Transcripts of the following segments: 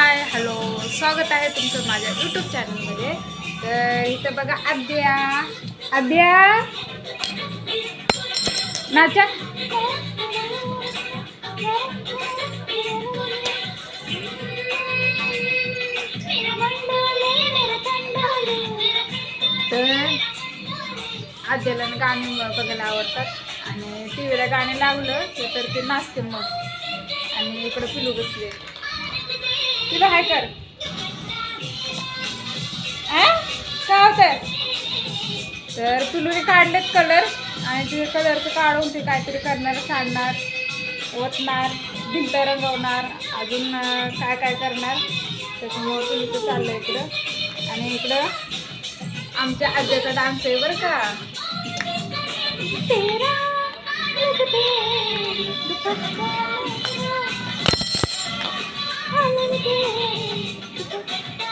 Hi hello, स्वागत आहे तुमचं माझ्या यूट्यूब चॅनलमध्ये. तर इथं बघा आद्या नाचा. तर आद्याला गाणी बघायला आवडतात आणि टी व्हीला गाणे लावलं तर ते नाचते मग. आणि इकडे पिलू बसले. तुला हाय कर काय होतंय. तर पिलूने काढलेत कलर आणि ते कलरचं काढून ते काहीतरी करणार, साडणार, ओतणार, भिंत रंगवणार, अजून काय काय करणार. त्याच्यामुळं पिलूचं चाललं इकडं. आणि इकडं आमच्या आद्याचा डान्स आहे बरं का.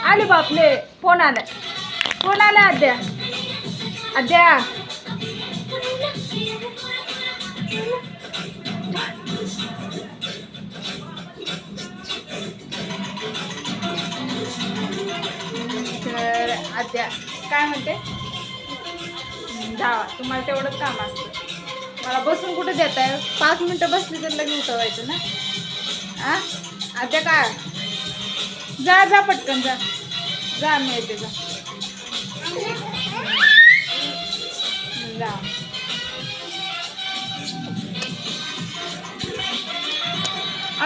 आले बापले, फोन आला आद्या. तर आद्या काय म्हणते, जावा तुम्हाला तेवढंच काम असतं. मला बसून कुठे देत आहे. 5 मिनटं बसली तर लगेच उठवायचं ना. आद्या काय, जा पटकन जा मी येते. जा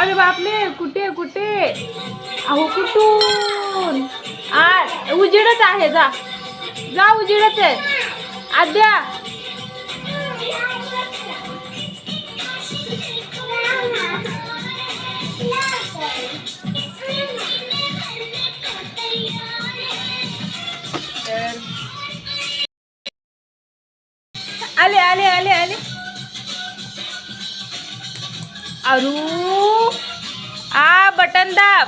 अरे बापले, कुठे अहो कुठून उजेडच आहे. जा उजेडच आहे आद्या. आले अरू बटन दाब.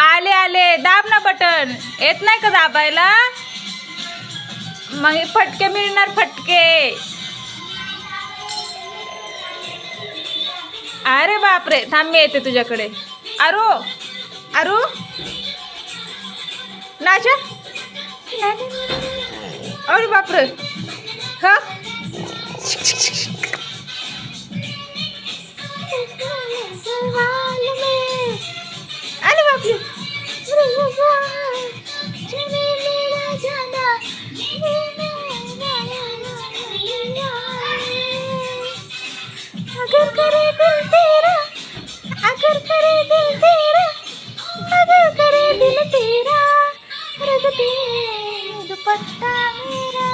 आले दाब ना बटन. येत नाही का दाबायला. मग फटके मिळणार, फटके. अरे बापरे, थांब मी येते तुझ्याकडे. अरू नाचा. अरे बापरे, अरे बापरे. अगर करे दिल तेरा, अगर करे दिल तेरा, अगर करे दिल तेरा, रग दे दुपट्टा मेरा.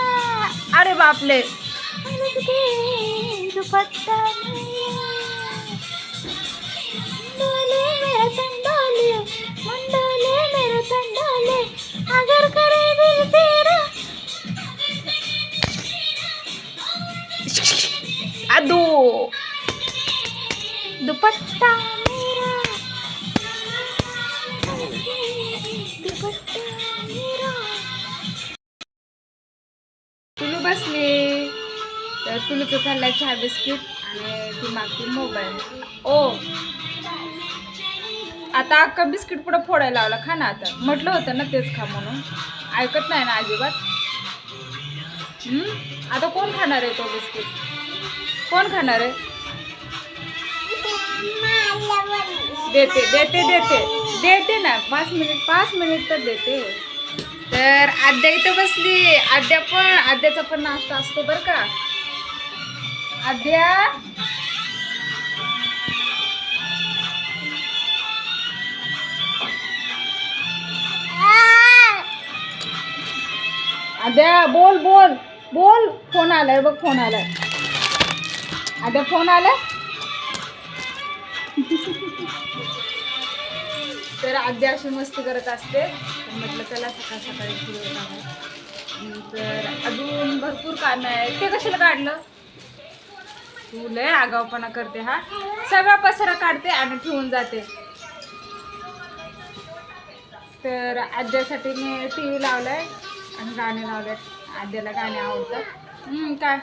अरे बापले, रग दे दुपट्टा मेरा. डोले मेरा तंडोले, मंडोले मेरा तंडोले, अगर करे दिल तेरा. अदू दुपट्टा मेरा, दुपट्टा मेरा. पिलू बसले. तर पिलूचं चाललाय चहा बिस्किट आणि ती मागती मोबाईल. आता अख्खा बिस्किट पुढं फोडायला लावला. खा ना आता. म्हटलं होतं ना तेच खा म्हणून. ऐकत नाही ना अजिबात. आता कोण खाणार आहे तो बिस्किट. कोण खाणार आहे. देते ना. 5 मिनिट तर देते. तर आद्या इथं बसली. आद्याचा पण नाश्ता असतो बरं का. आद्या बोल. फोन आलाय बघ, फोन आलाय. आद्या फोन आलाय. तर आद्या अशी मस्ती करत असते. म्हटलं चला सकाळी तर अजून भरपूर काम आहे. ते कशाला काढलं. तू लय आगावपणा करते. सगळा पसारा काढते आणि ठेवून जाते. तर आद्यासाठी मी TV लावलाय आणि गाणे लावलेत. आद्याला गाणे आवडतात. काय